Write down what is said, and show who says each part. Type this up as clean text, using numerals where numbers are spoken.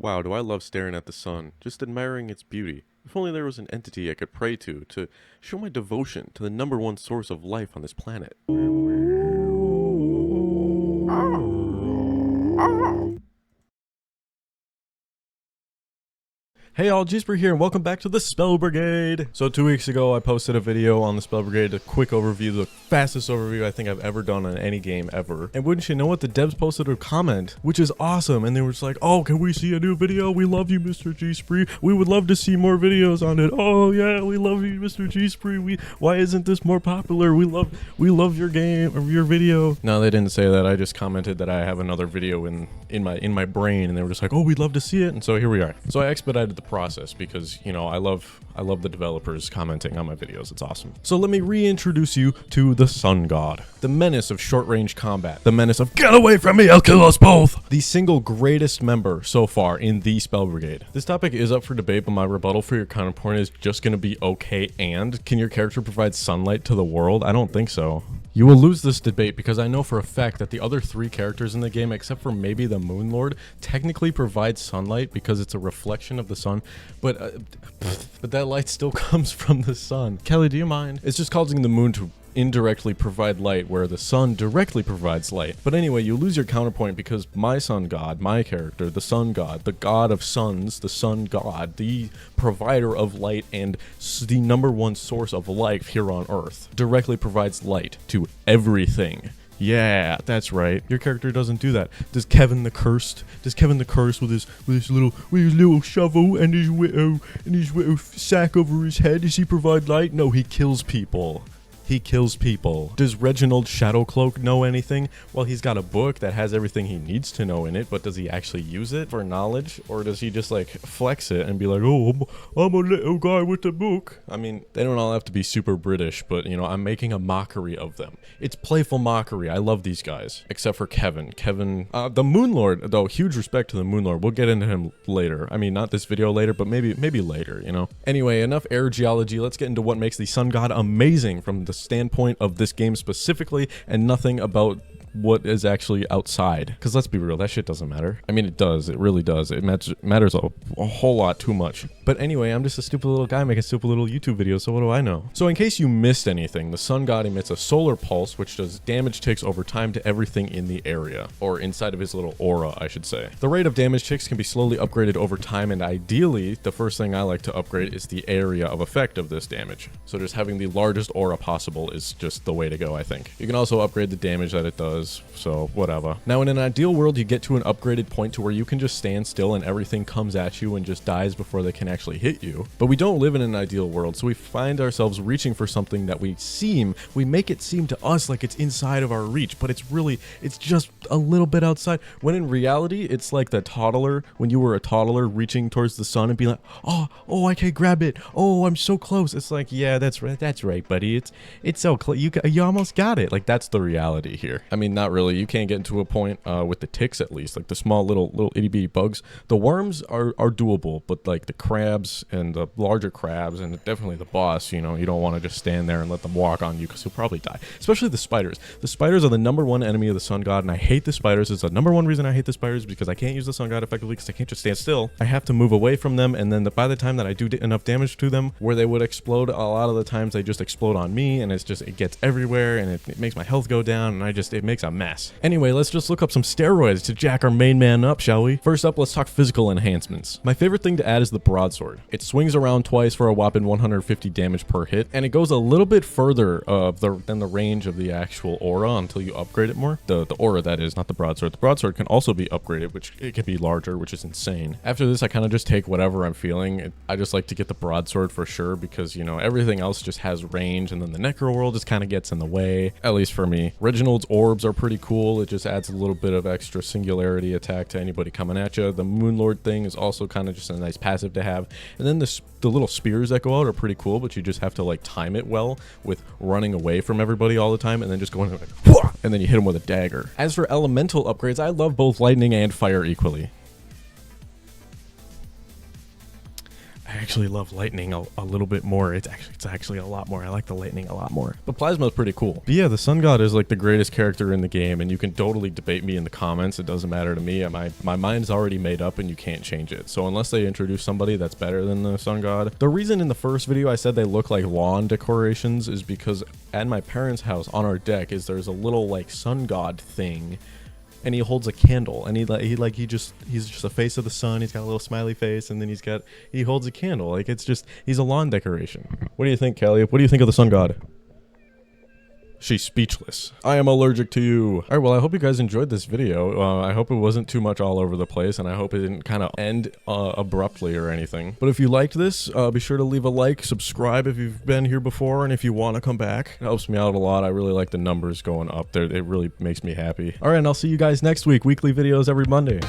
Speaker 1: Wow, do I love staring at the sun, just admiring its beauty. If only there was an entity I could pray to show my devotion to the number one source of life on this planet.
Speaker 2: Hey all, Gsper here and welcome back to the Spell Brigade! So 2 weeks ago I posted a video on the Spell Brigade, a quick overview, the fastest overview I think I've ever done on any game ever. And wouldn't you know it, the devs posted a comment, which is awesome, and they were just like, oh, can we see a new video? We love you, Mr. Gsper. We would love to see more videos on it. Oh yeah, we love you, Mr. Gsper. Why isn't this more popular? We love your game, or your video. No, they didn't say that. I just commented that I have another video in my brain, and they were just like, oh, we'd love to see it, and so here we are. So I expedited the process because, you know, I love the developers commenting on my videos. It's awesome. So let me reintroduce you to the Sun God, the menace of short-range combat, the menace of get away from me, I'll kill us both, the single greatest member so far in the Spell Brigade. This topic is up for debate, but my rebuttal for your counterpoint is just going to be okay. And can your character provide sunlight to the world? I don't think so. You will lose this debate because I know for a fact that the other 3 characters in the game, except for maybe the Moon Lord, technically provide sunlight because it's a reflection of the sun, but that light still comes from the sun. Kelly, do you mind? It's just causing the moon to indirectly provide light where the sun directly provides light. But anyway, you lose your counterpoint because my sun god, my character, the sun god, the god of suns, the sun god, the provider of light and the number one source of life here on Earth, directly provides light to everything. Yeah, that's right. Your character doesn't do that. Does Kevin the Cursed with his little shovel and his little sack over his head, does he provide light? No, he kills people. He kills people. Does Reginald Shadowcloak know anything? Well, he's got a book that has everything he needs to know in it, but does he actually use it for knowledge? Or does he just like flex it and be like, oh, I'm a little guy with a book? I mean, they don't all have to be super British, but you know, I'm making a mockery of them. It's playful mockery. I love these guys. Except for Kevin. The Moon Lord, though, huge respect to the Moon Lord. We'll get into him later. I mean, not this video later, but maybe later, you know? Anyway, enough air geology. Let's get into what makes the Sun God amazing from the standpoint of this game specifically, and nothing about what is actually outside, because let's be real, that shit doesn't matter. I mean, it does, it really does. It matters a whole lot too much. But anyway, I'm just a stupid little guy making stupid little YouTube videos, so what do I know? So in case you missed anything, the Sun God emits a solar pulse which does damage ticks over time to everything in the area, or inside of his little aura, I should say. The rate of damage ticks can be slowly upgraded over time, and ideally the first thing I like to upgrade is the area of effect of this damage. So just having the largest aura possible is just the way to go, I think. You can also upgrade the damage that it does, so whatever. Now in an ideal world, you get to an upgraded point to where you can just stand still and everything comes at you and just dies before they can actually hit you. But we don't live in an ideal world, so we find ourselves reaching for something that we make it seem to us like it's inside of our reach, but it's just a little bit outside, when in reality it's like the toddler, when you were a toddler reaching towards the sun and being like, oh, I can't grab it, oh, I'm so close. It's like, yeah, that's right, buddy, it's so close, you almost got it. Like, that's the reality here. I mean, not really. You can't get into a point with the ticks, at least, like the small little itty bitty bugs. The worms are doable, but like the crabs and the larger crabs and definitely the boss, you know, you don't want to just stand there and let them walk on you because you'll probably die. Especially the spiders. The spiders are the number one enemy of the Sun God, and I hate the spiders. It's the number one reason I hate the spiders, because I can't use the Sun God effectively because I can't just stand still. I have to move away from them, and then by the time that I do enough damage to them where they would explode, a lot of the times they just explode on me, and it gets everywhere, and it makes my health go down, and it makes a mess. Anyway, let's just look up some steroids to jack our main man up, shall we? First up, let's talk physical enhancements. My favorite thing to add is the broadsword. It swings around twice for a whopping 150 damage per hit, and it goes a little bit further than the range of the actual aura until you upgrade it more. The aura, that is, not the broadsword. The broadsword can also be upgraded, which it can be larger, which is insane. After this, I kind of just take whatever I'm feeling. I just like to get the broadsword for sure, because, you know, everything else just has range, and then the necro world just kind of gets in the way, at least for me. Reginald's orbs are pretty cool. It just adds a little bit of extra singularity attack to anybody coming at you. The Moon Lord thing is also kind of just a nice passive to have. And then the little spears that go out are pretty cool, but you just have to like time it well with running away from everybody all the time and then just going like, whoosh, and then you hit them with a dagger. As for elemental upgrades, I love both lightning and fire equally. I actually love lightning a little bit more. It's actually a lot more. I like the lightning a lot more. The plasma is pretty cool. But yeah, the sun god is like the greatest character in the game, and you can totally debate me in the comments. It doesn't matter to me. My mind's already made up and you can't change it. So unless they introduce somebody that's better than the sun god. The reason in the first video I said they look like lawn decorations is because at my parents' house on our deck there's a little like sun god thing. And he holds a candle, and he's just a face of the sun. He's got a little smiley face, and then he holds a candle. Like, he's a lawn decoration. What do you think, Kelly? What do you think of the sun god? She's speechless. I am allergic to you. All right, well, I hope you guys enjoyed this video. I hope it wasn't too much all over the place, and I hope it didn't kind of end abruptly or anything. But if you liked this, be sure to leave a like, subscribe if you've been here before, and if you want to come back. It helps me out a lot. I really like the numbers going up there. It really makes me happy. All right, and I'll see you guys next week. Weekly videos every Monday.